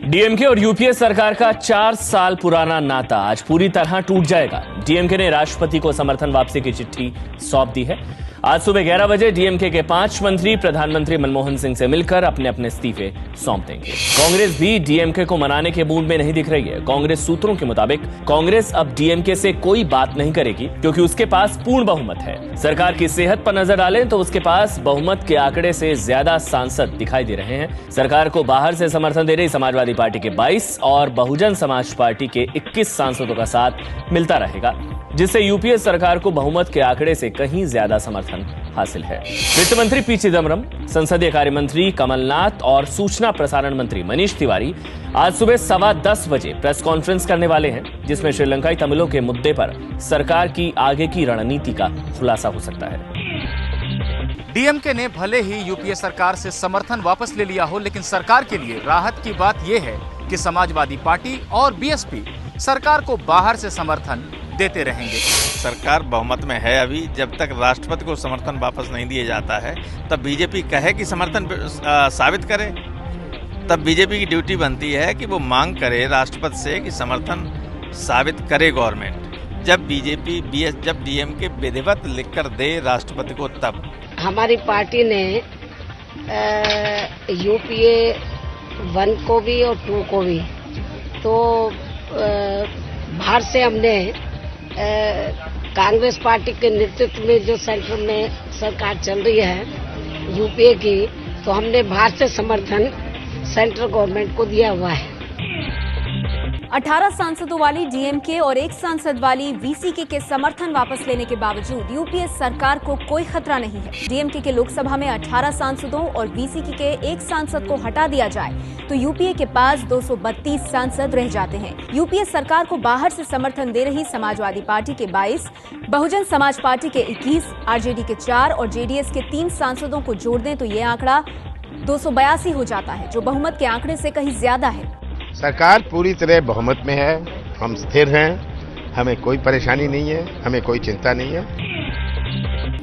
DMK और UPA सरकार का 4 साल पुराना नाता आज पूरी तरह टूट जाएगा। डीएमके ने राष्ट्रपति को समर्थन वापसी की चिट्ठी सौंप दी है। आज सुबह 11 बजे डीएमके के 5 मंत्री प्रधानमंत्री मनमोहन सिंह से मिलकर अपने अपने इस्तीफे सौंप देंगे। कांग्रेस भी डीएमके को मनाने के मूड में नहीं दिख रही है। कांग्रेस सूत्रों के मुताबिक कांग्रेस अब डीएमके से कोई बात नहीं करेगी क्योंकि उसके पास पूर्ण बहुमत है। सरकार की सेहत पर नजर डालें तो उसके पास बहुमत के आंकड़े से ज्यादा सांसद दिखाई दे रहे हैं। सरकार को बाहर से समर्थन दे रही समाजवादी पार्टी के 22 और बहुजन समाज पार्टी के 21 सांसदों का साथ मिलता रहेगा, जिससे यूपीए सरकार को बहुमत के आंकड़े से कहीं ज्यादा समर्थन हासिल है। वित्त मंत्री पी चिदम्बरम, संसदीय कार्य मंत्री कमलनाथ और सूचना प्रसारण मंत्री मनीष तिवारी आज सुबह 10:15 बजे प्रेस कॉन्फ्रेंस करने वाले हैं, जिसमें श्रीलंकाई तमिलों के मुद्दे पर सरकार की आगे की रणनीति का खुलासा हो सकता है। डीएमके ने भले ही यूपीए सरकार से समर्थन वापस ले लिया हो, लेकिन सरकार के लिए राहत की बात यह है कि समाजवादी पार्टी और बीएसपी सरकार को बाहर से समर्थन देते रहेंगे। सरकार बहुमत में है अभी। जब तक राष्ट्रपति को समर्थन वापस नहीं दिया जाता है तब बीजेपी कहे कि समर्थन साबित करे। तब बीजेपी की ड्यूटी बनती है कि वो मांग करे राष्ट्रपति से कि समर्थन साबित करे गवर्नमेंट। जब जब डीएमके विधिवत लिखकर दे राष्ट्रपति को, तब हमारी पार्टी ने यूपीए 1 को भी और 2 को भी तो बाहर से हमने कांग्रेस पार्टी के नेतृत्व में जो सेंटर में सरकार चल रही है यूपीए की, तो हमने बाहर से समर्थन सेंट्रल गवर्नमेंट को दिया हुआ है। 18 सांसदों वाली डीएमके और 1 सांसद वाली वीसीके के समर्थन वापस लेने के बावजूद यूपीए सरकार को कोई खतरा नहीं है। डीएमके के लोकसभा में 18 सांसदों और वीसीके के 1 सांसद को हटा दिया जाए तो यूपीए के पास 232 सांसद रह जाते हैं। यूपीए सरकार को बाहर से समर्थन दे रही समाजवादी पार्टी के 22, बहुजन समाज पार्टी के 21, आरजेडी के 4 और जेडीएस के 3 सांसदों को जोड़ दें तो ये आंकड़ा 282 हो जाता है, जो बहुमत के आंकड़े से कहीं ज्यादा है। सरकार पूरी तरह बहुमत में है, हम स्थिर हैं, हमें कोई परेशानी नहीं है, हमें कोई चिंता नहीं है।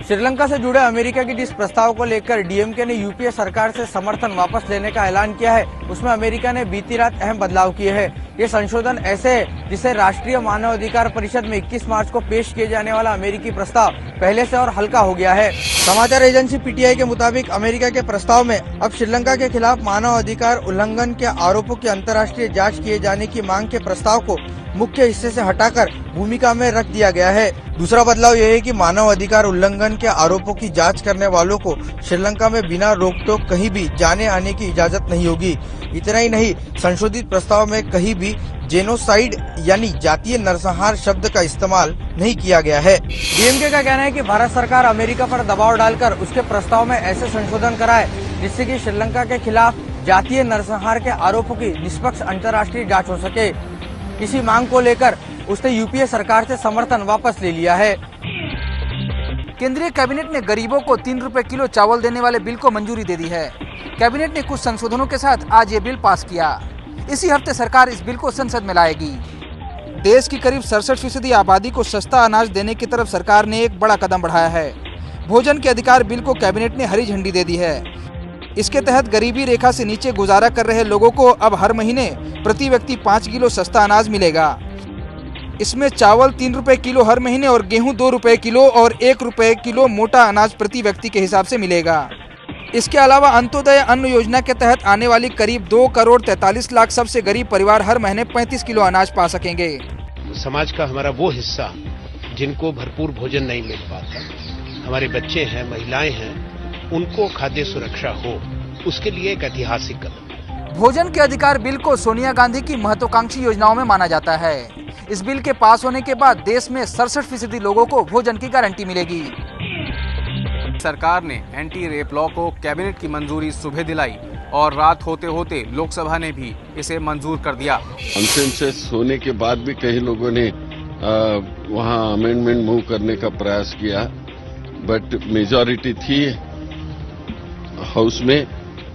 श्रीलंका से जुड़े अमेरिका के जिस प्रस्ताव को लेकर डीएमके ने यूपीए सरकार से समर्थन वापस लेने का ऐलान किया है, उसमें अमेरिका ने बीती रात अहम बदलाव किए हैं। ये संशोधन ऐसे है जिसे राष्ट्रीय मानवाधिकार परिषद में 21 मार्च को पेश किए जाने वाला अमेरिकी प्रस्ताव पहले से और हल्का हो गया है। समाचार एजेंसी पीटीआई के मुताबिक अमेरिका के प्रस्ताव में अब श्रीलंका के खिलाफ मानवाधिकार उल्लंघन के आरोपों की अंतर्राष्ट्रीय जांच किए जाने की मांग के प्रस्ताव को मुख्य हिस्से से हटाकर भूमिका में रख दिया गया है। दूसरा बदलाव यह है कि मानव अधिकार उल्लंघन के आरोपों की जांच करने वालों को श्रीलंका में बिना रोक-टोक कहीं भी जाने आने की इजाजत नहीं होगी। इतना ही नहीं, संशोधित प्रस्ताव में कहीं भी जेनोसाइड यानी जातीय नरसंहार शब्द का इस्तेमाल नहीं किया गया है। डीएमके का कहना है कि भारत सरकार अमेरिका पर दबाव डालकर उसके प्रस्ताव में ऐसे संशोधन कराए जिससे कि श्रीलंका के खिलाफ जातीय नरसंहार के आरोपों की निष्पक्ष अंतर्राष्ट्रीय जाँच हो सके। इसी मांग को लेकर उसने यूपीए सरकार से समर्थन वापस ले लिया है। केंद्रीय कैबिनेट ने गरीबों को 3 रुपए किलो चावल देने वाले बिल को मंजूरी दे दी है। कैबिनेट ने कुछ संशोधनों के साथ आज ये बिल पास किया। इसी हफ्ते सरकार इस बिल को संसद में लाएगी। देश की करीब 67% आबादी को सस्ता अनाज देने की तरफ सरकार ने एक बड़ा कदम बढ़ाया है। भोजन के अधिकार बिल को कैबिनेट ने हरी झंडी दे दी है। इसके तहत गरीबी रेखा से नीचे गुजारा कर रहे लोगों को अब हर महीने प्रति व्यक्ति 5 किलो सस्ता अनाज मिलेगा। इसमें चावल 3 रुपए किलो हर महीने और गेहूं 2 रुपए किलो और 1 रुपए किलो मोटा अनाज प्रति व्यक्ति के हिसाब से मिलेगा। इसके अलावा अंत्योदय अन्न योजना के तहत आने वाली करीब 2 करोड़ 43 लाख सबसे गरीब परिवार हर महीने 35 किलो अनाज पा सकेंगे। समाज का हमारा वो हिस्सा जिनको भरपूर भोजन नहीं मिल पाता, हमारे बच्चे हैं, महिलाएं हैं, उनको खाद्य सुरक्षा हो, उसके लिए एक ऐतिहासिक कदम। भोजन के अधिकार बिल को सोनिया गांधी की महत्वाकांक्षी योजनाओं में माना जाता है। इस बिल के पास होने के बाद देश में 67% लोगों को भोजन की गारंटी मिलेगी। सरकार ने एंटी रेप लॉ को कैबिनेट की मंजूरी सुबह दिलाई और रात होते होते लोकसभा ने भी इसे मंजूर कर दिया। कंसेंसस होने के बाद भी कई लोगों ने वहां अमेंडमेंट मूव करने का प्रयास किया, बट मेजॉरिटी थी हाउस में,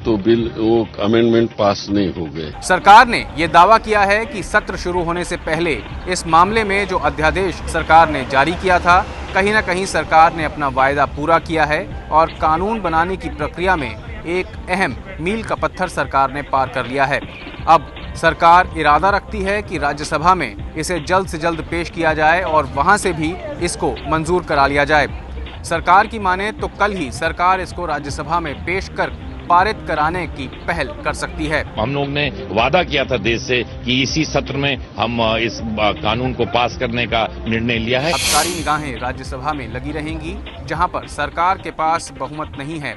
तो बिल वो अमेंडमेंट पास नहीं हो गए। सरकार ने ये दावा किया है कि सत्र शुरू होने से पहले इस मामले में जो अध्यादेश सरकार ने जारी किया था, कहीं न कहीं सरकार ने अपना वायदा पूरा किया है और कानून बनाने की प्रक्रिया में एक अहम मील का पत्थर सरकार ने पार कर लिया है। अब सरकार इरादा रखती है कि राज्यसभा में इसे जल्द से जल्द पेश किया जाए और वहां से भी इसको मंजूर करा लिया जाए। सरकार की माने तो कल ही सरकार इसको राज्यसभा में पेश कर पारित कराने की पहल कर सकती है। हम लोग ने वादा किया था देश से कि इसी सत्र में हम इस कानून को पास करने का निर्णय लिया है। अब सारी निगाहें राज्यसभा में लगी रहेंगी, जहां पर सरकार के पास बहुमत नहीं है।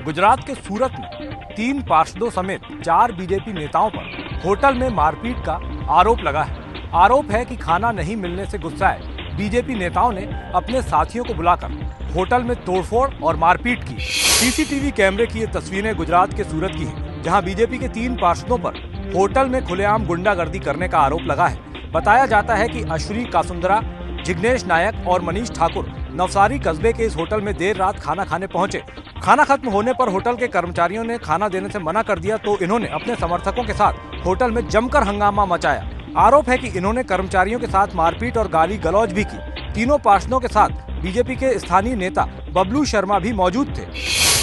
गुजरात के सूरत में 3 पार्षदों समेत 4 बीजेपी नेताओं पर होटल में मारपीट का आरोप लगा है। आरोप है कि खाना नहीं मिलने से गुस्साए बीजेपी नेताओं ने अपने साथियों को बुलाकर होटल में तोड़फोड़ और मारपीट की। सीसीटीवी कैमरे की ये तस्वीरें गुजरात के सूरत की हैं, जहां बीजेपी के 3 पार्षदों पर होटल में खुलेआम गुंडागर्दी करने का आरोप लगा है। बताया जाता है कि अश्विनी कासुंदरा, जिग्नेश नायक और मनीष ठाकुर नवसारी कस्बे के इस होटल में देर रात खाना खाने पहुंचे। खाना खत्म होने पर होटल के कर्मचारियों ने खाना देने से मना कर दिया तो इन्होंने अपने समर्थकों के साथ होटल में जमकर हंगामा मचाया। आरोप है कि इन्होंने कर्मचारियों के साथ मारपीट और गाली गलौज भी की। तीनों पार्षदों के साथ बीजेपी के स्थानीय नेता बबलू शर्मा भी मौजूद थे।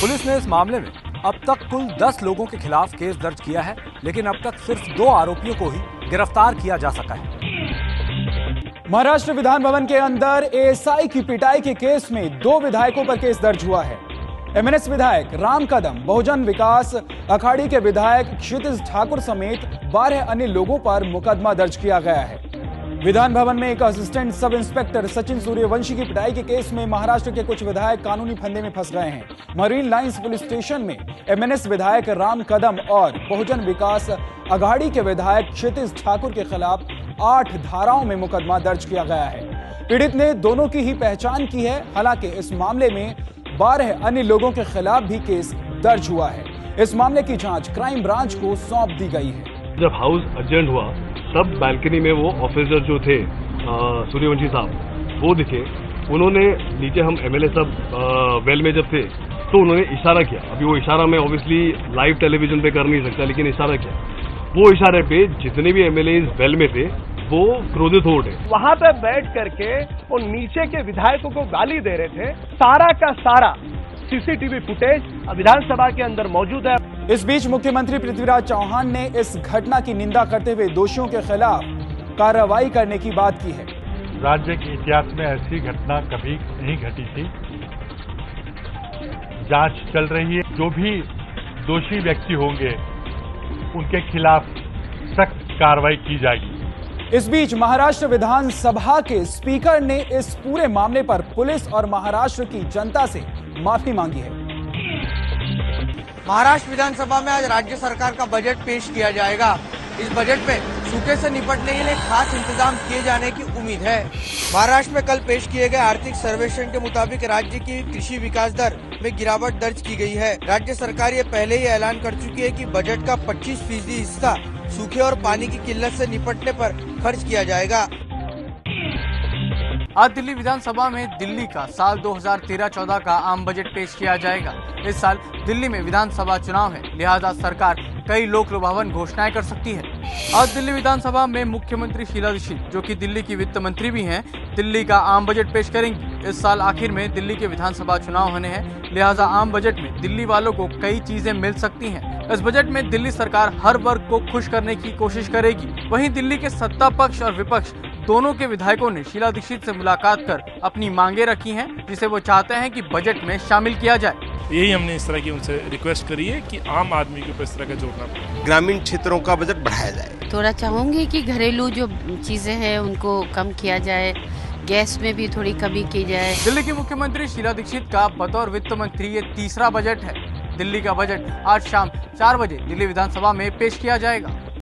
पुलिस ने इस मामले में अब तक कुल 10 लोगों के खिलाफ केस दर्ज किया है, लेकिन अब तक सिर्फ 2 आरोपियों को ही गिरफ्तार किया जा सका है। महाराष्ट्र विधान भवन के अंदर एएसआई की पिटाई के केस में 2 विधायकों पर केस दर्ज हुआ है। एमएनएस विधायक राम कदम, बहुजन विकास अखाड़ी के विधायक क्षितिज ठाकुर समेत 12 अन्य लोगों पर मुकदमा दर्ज किया गया है। विधान भवन में एक assistant sub inspector Sachin Suryavanshi की पिटाई के केस में महाराष्ट्र के कुछ विधायक कानूनी फंदे में फंस गए हैं। मरीन लाइंस पुलिस स्टेशन में एमएनएस विधायक राम कदम और बहुजन विकास अघाड़ी के विधायक क्षितिज ठाकुर के खिलाफ 8 धाराओं में मुकदमा दर्ज किया गया है। पीड़ित ने दोनों की ही पहचान की है। हालांकि इस मामले में 12 अन्य लोगों के खिलाफ भी केस दर्ज हुआ है। इस मामले की जांच क्राइम ब्रांच को सौंप दी गई है। जब हाउस अर्जेंट हुआ तब बालकनी में वो ऑफिसर जो थे सूर्यवंशी साहब वो दिखे। उन्होंने नीचे हम एमएलए सब वेल में जब थे तो उन्होंने इशारा किया। अभी वो इशारा मैं ऑब्वियसली लाइव टेलीविजन पे कर नहीं सकता, लेकिन इशारा किया। वो इशारे पे जितने भी एमएलए वेल में थे वो क्रोधित हो उठे। वहाँ पे बैठ करके वो नीचे के विधायकों को गाली दे रहे थे। सारा का सारा सीसीटीवी फुटेज विधानसभा के अंदर मौजूद है। इस बीच मुख्यमंत्री पृथ्वीराज चौहान ने इस घटना की निंदा करते हुए दोषियों के खिलाफ कार्रवाई करने की बात की है। राज्य के इतिहास में ऐसी घटना कभी नहीं घटी थी। जांच चल रही है। जो भी दोषी व्यक्ति होंगे उनके खिलाफ सख्त कार्रवाई की जाएगी। इस बीच महाराष्ट्र विधानसभा के स्पीकर ने इस पूरे मामले पर पुलिस और महाराष्ट्र की जनता से माफी मांगी है। महाराष्ट्र विधानसभा में आज राज्य सरकार का बजट पेश किया जाएगा। इस बजट में सूखे से निपटने के लिए खास इंतजाम किए जाने की उम्मीद है। महाराष्ट्र में कल पेश किए गए आर्थिक सर्वेक्षण के मुताबिक राज्य की कृषि विकास दर में गिरावट दर्ज की गई है। राज्य सरकार ये पहले ही ऐलान कर चुकी है कि बजट का 25% हिस्सा सूखे और पानी की किल्लत से निपटने पर खर्च किया जाएगा। आज दिल्ली विधानसभा में दिल्ली का साल 2013-14 का आम बजट पेश किया जाएगा। इस साल दिल्ली में विधानसभा चुनाव है, लिहाजा सरकार कई लोक लुभावन घोषणाएं कर सकती है। आज दिल्ली विधानसभा में मुख्यमंत्री शीला दीक्षित, जो कि दिल्ली की वित्त मंत्री भी हैं, दिल्ली का आम बजट पेश करेंगी। इस साल आखिर में दिल्ली के विधानसभा चुनाव होने हैं, लिहाजा आम बजट में दिल्ली वालों को कई चीजें मिल सकती हैं। इस बजट में दिल्ली सरकार हर वर्ग को खुश करने की कोशिश करेगी। वहीं दिल्ली के सत्ता पक्ष और विपक्ष दोनों के विधायकों ने शीला दीक्षित से मुलाकात कर अपनी मांगे रखी हैं, जिसे वो चाहते हैं कि बजट में शामिल किया जाए। यही हमने इस तरह की उनसे रिक्वेस्ट करी है कि आम आदमी के ऊपर इस तरह का जोड़ना पड़े। ग्रामीण क्षेत्रों का बजट बढ़ाया जाए। थोड़ा चाहूंगी कि घरेलू जो चीजें हैं उनको कम किया जाए, गैस में भी थोड़ी कमी की जाए। दिल्ली की मुख्यमंत्री शीला दीक्षित का बतौर वित्त मंत्री ये तीसरा बजट है। दिल्ली का बजट आज शाम 4 बजे दिल्ली विधानसभा में पेश किया जाएगा।